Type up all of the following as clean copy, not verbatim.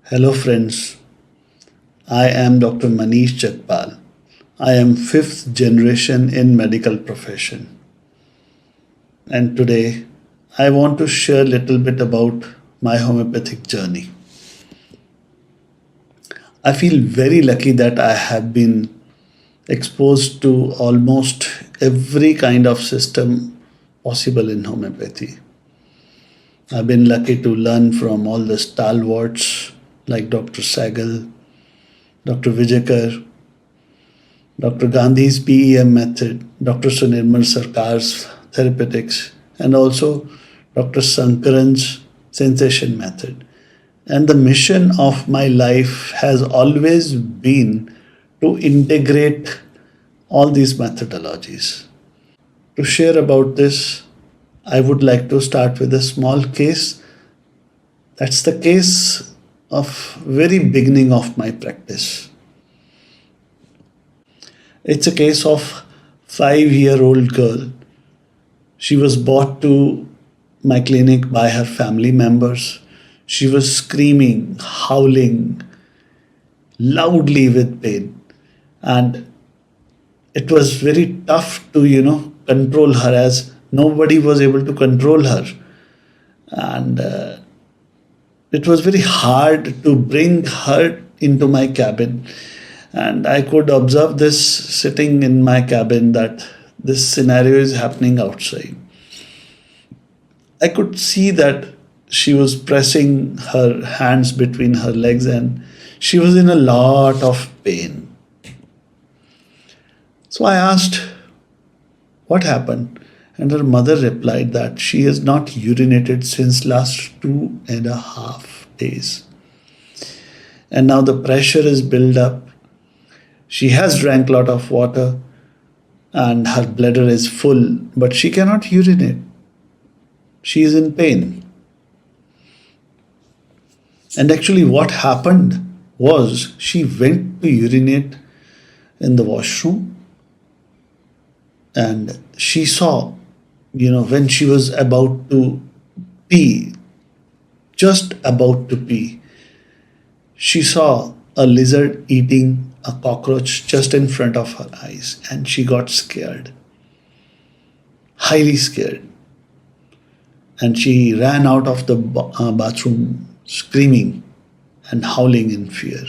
Hello friends, I am Dr. Manish Jagpal. I am fifth generation in medical profession. And today I want to share a little bit about my homeopathic journey. I feel very lucky that I have been exposed to almost every kind of system possible in homeopathy. I've been lucky to learn from all the stalwarts like Dr. Sehgal, Dr. Vijayakar, Dr. Gandhi's PEM method, Dr. Sunirmal Sarkar's therapeutics, and also Dr. Sankaran's sensation method. And the mission of my life has always been to integrate all these methodologies. To share about this, I would like to start with a small case. That's the case of very beginning of my practice. It's a case of 5-year-old girl. She was brought to my clinic by her family members. She was screaming, howling loudly with pain. And it was very tough to, control her, as nobody was able to control her. And it was very hard to bring her into my cabin. And I could observe this sitting in my cabin, that this scenario is happening outside. I could see that she was pressing her hands between her legs and she was in a lot of pain. So I asked, what happened? And her mother replied that she has not urinated since last 2.5 days. And now the pressure is built up. She has drank a lot of water and her bladder is full, but she cannot urinate. She is in pain. And actually what happened was she went to urinate in the washroom and she saw, when she was about to pee, just about to pee, she saw a lizard eating a cockroach just in front of her eyes and she got scared, highly scared. And she ran out of the bathroom screaming and howling in fear.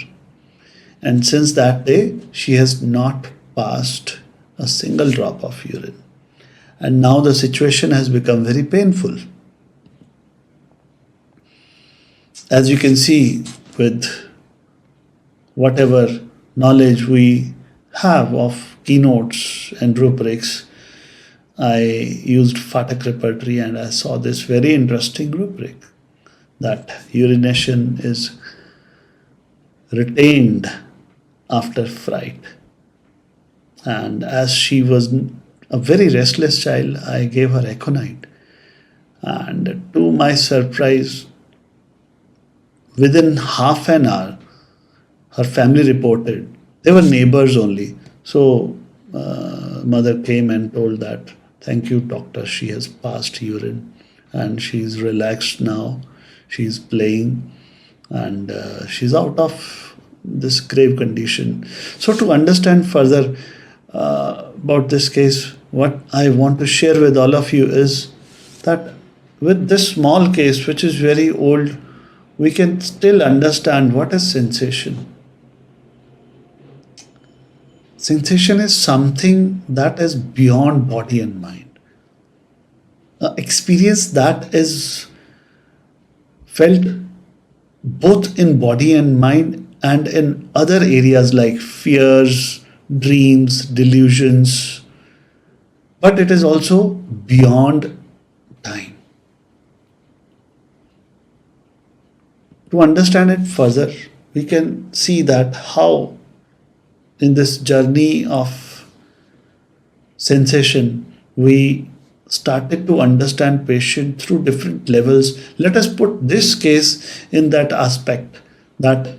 And since that day, she has not passed a single drop of urine. And now the situation has become very painful. As you can see, with whatever knowledge we have of keynotes and rubrics, I used Phatak repertory and I saw this very interesting rubric, that urination is retained after fright. And as she was a very restless child, I gave her aconite. And to my surprise, within half an hour, her family reported. They were neighbors only. So mother came and told that, thank you, doctor, she has passed urine and she's relaxed now. She's playing and she's out of this grave condition. So to understand further about this case, what I want to share with all of you is that with this small case, which is very old, we can still understand what is sensation. Sensation is something that is beyond body and mind. Experience that is felt both in body and mind and in other areas like fears, dreams, delusions. But it is also beyond time. To understand it further, we can see that how in this journey of sensation, we started to understand patient through different levels. Let us put this case in that aspect, that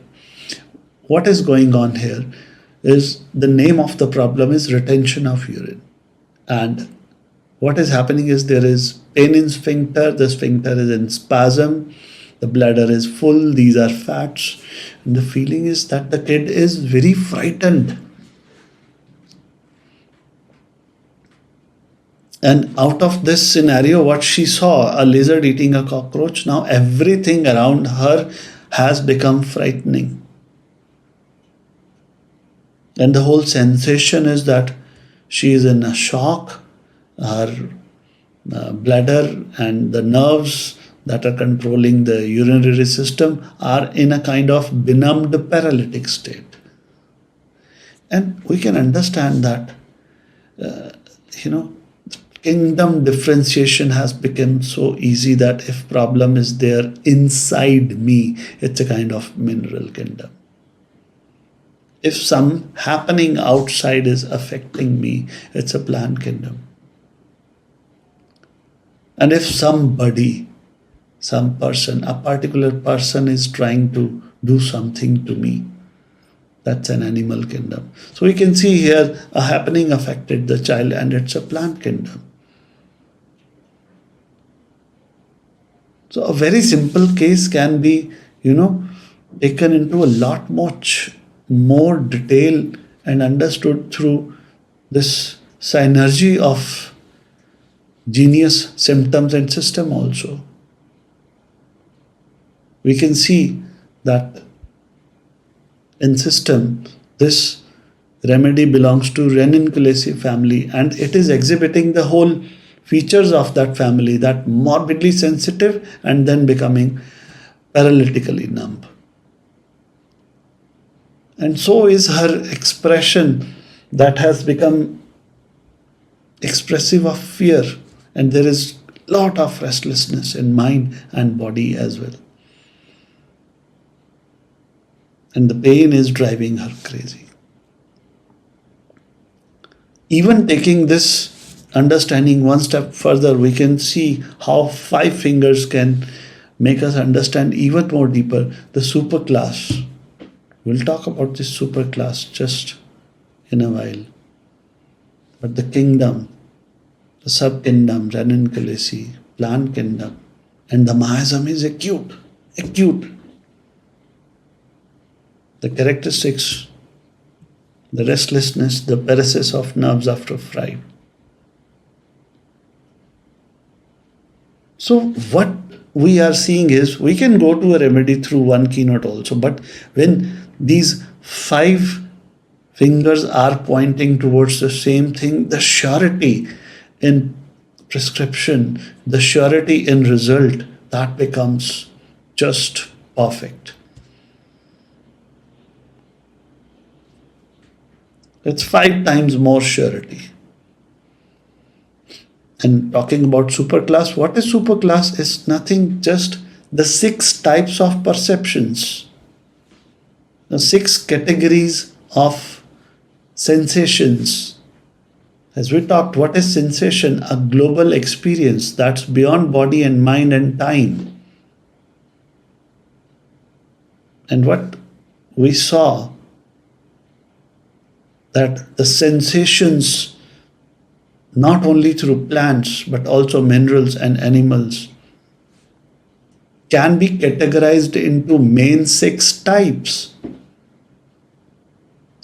what is going on here is the name of the problem is retention of urine. And what is happening is there is pain in sphincter, the sphincter is in spasm, the bladder is full, these are fats. And the feeling is that the kid is very frightened. And out of this scenario, what she saw, a lizard eating a cockroach, now everything around her has become frightening. And the whole sensation is that she is in a shock. Her bladder and the nerves that are controlling the urinary system are in a kind of benumbed paralytic state. And we can understand that, kingdom differentiation has become so easy that if problem is there inside me, it's a kind of mineral kingdom. If some happening outside is affecting me, it's a plant kingdom. And if somebody, some person, a particular person is trying to do something to me, that's an animal kingdom. So we can see here a happening affected the child and it's a plant kingdom. So a very simple case can be, taken into a lot much more detail and understood through this synergy of genius, symptoms and system also. We can see that in system, this remedy belongs to Renin-Kulesi family and it is exhibiting the whole features of that family, that morbidly sensitive and then becoming paralytically numb. And so is her expression that has become expressive of fear, and there is a lot of restlessness in mind and body as well. And the pain is driving her crazy. Even taking this understanding one step further, we can see how 5 fingers can make us understand even more deeper the superclass. We'll talk about this superclass just in a while. But the kingdom, the sub-kingdom, Renin-Kulesi, plant kingdom, and the miasm is acute. The characteristics, the restlessness, the paresis of nerves after fright. So what we are seeing is, we can go to a remedy through one keynote also, but when these 5 fingers are pointing towards the same thing, the surety in prescription, the surety in result, that becomes just perfect. It's 5 times more surety. And talking about superclass, what is superclass? Is nothing, just the 6 types of perceptions, the 6 categories of sensations. As we talked, what is sensation? A global experience that's beyond body and mind and time. And what we saw, that the sensations, not only through plants but also minerals and animals, can be categorized into main 6 types.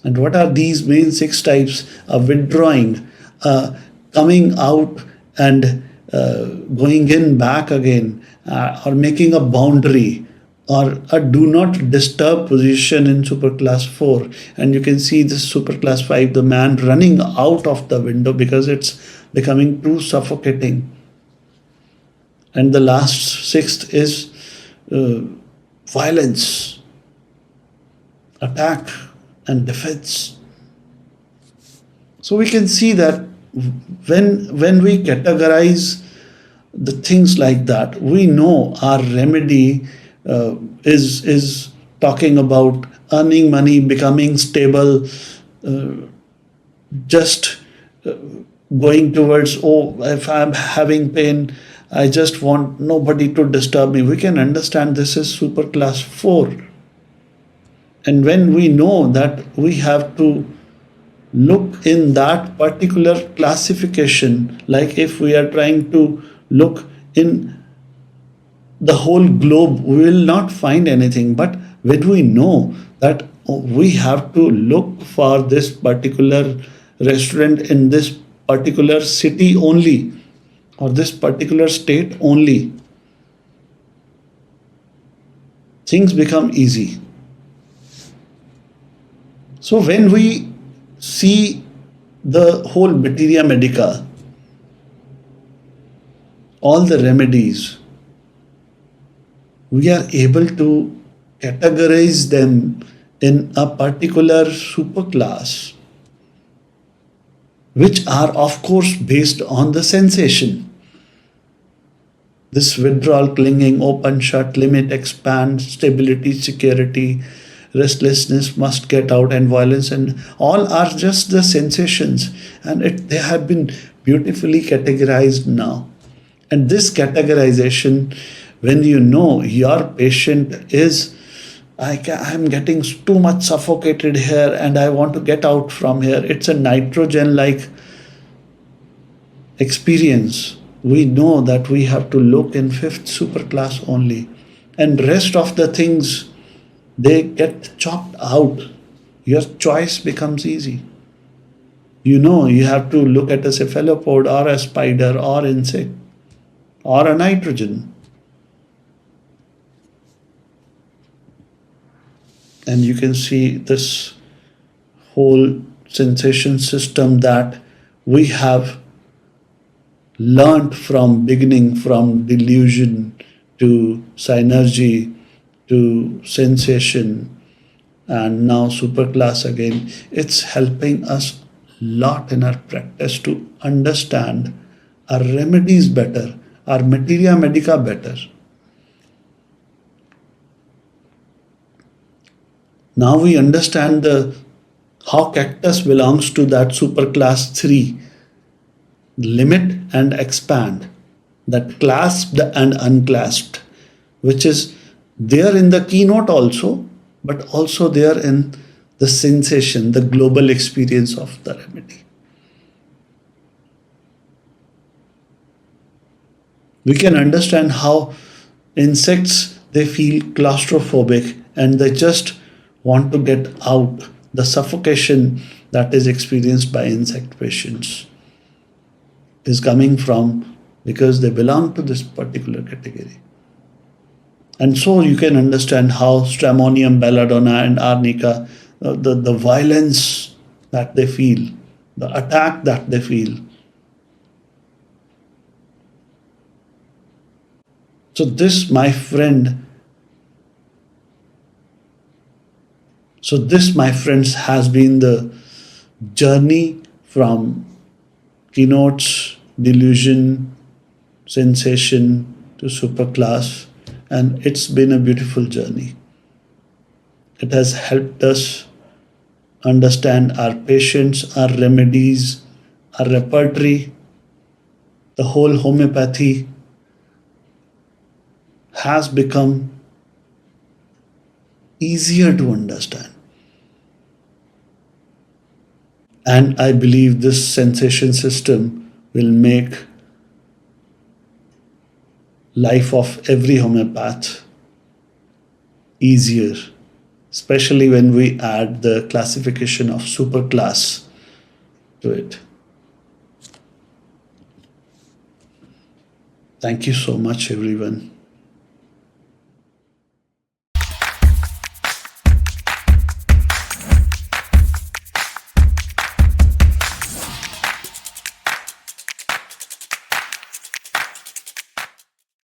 And what are these main 6 types? A withdrawing, coming out and going in back again, or making a boundary, or a do not disturb position in superclass 4. And you can see this superclass 5, the man running out of the window because it's becoming too suffocating. And the last 6th is violence, attack and defense. So we can see that when we categorize the things like that, we know our remedy is talking about earning money, becoming stable, just going towards, if I'm having pain, I just want nobody to disturb me. We can understand this is superclass 4. And when we know that we have to look in that particular classification, like if we are trying to look in the whole globe, we will not find anything. But when we know that we have to look for this particular restaurant in this particular city only, or this particular state only, things become easy. So when we see the whole materia medica, all the remedies, we are able to categorize them in a particular superclass, which are of course based on the sensation. This withdrawal, clinging, open, shut, limit, expand, stability, security, restlessness, must get out, and violence, and all are just the sensations, and they have been beautifully categorized now. And this categorization, when you know your patient is, I'm getting too much suffocated here and I want to get out from here, it's a nitrogen like experience, we know that we have to look in fifth superclass only, and rest of the things, they get chopped out. Your choice becomes easy. You know you have to look at a cephalopod or a spider or insect or a nitrogen. And you can see this whole sensation system that we have learned from beginning, from delusion to synergy to sensation, and now superclass again. It's helping us a lot in our practice to understand our remedies better, our materia medica better. Now we understand how cactus belongs to that superclass 3, limit and expand, that clasped and unclasped, which is there in the keynote also, but also there in the sensation, the global experience of the remedy. We can understand how insects, they feel claustrophobic and they just want to get out, the suffocation that is experienced by insect patients is coming from because they belong to this particular category. And so you can understand how Stramonium, belladonna and arnica, the violence that they feel, the attack that they feel. So this, my friends, has been the journey from keynotes, delusion, sensation to superclass, and it's been a beautiful journey. It has helped us understand our patients, our remedies, our repertory. The whole homeopathy has become easier to understand. And I believe this sensation system will make life of every homeopath easier, especially when we add the classification of superclass to it. Thank you so much, everyone.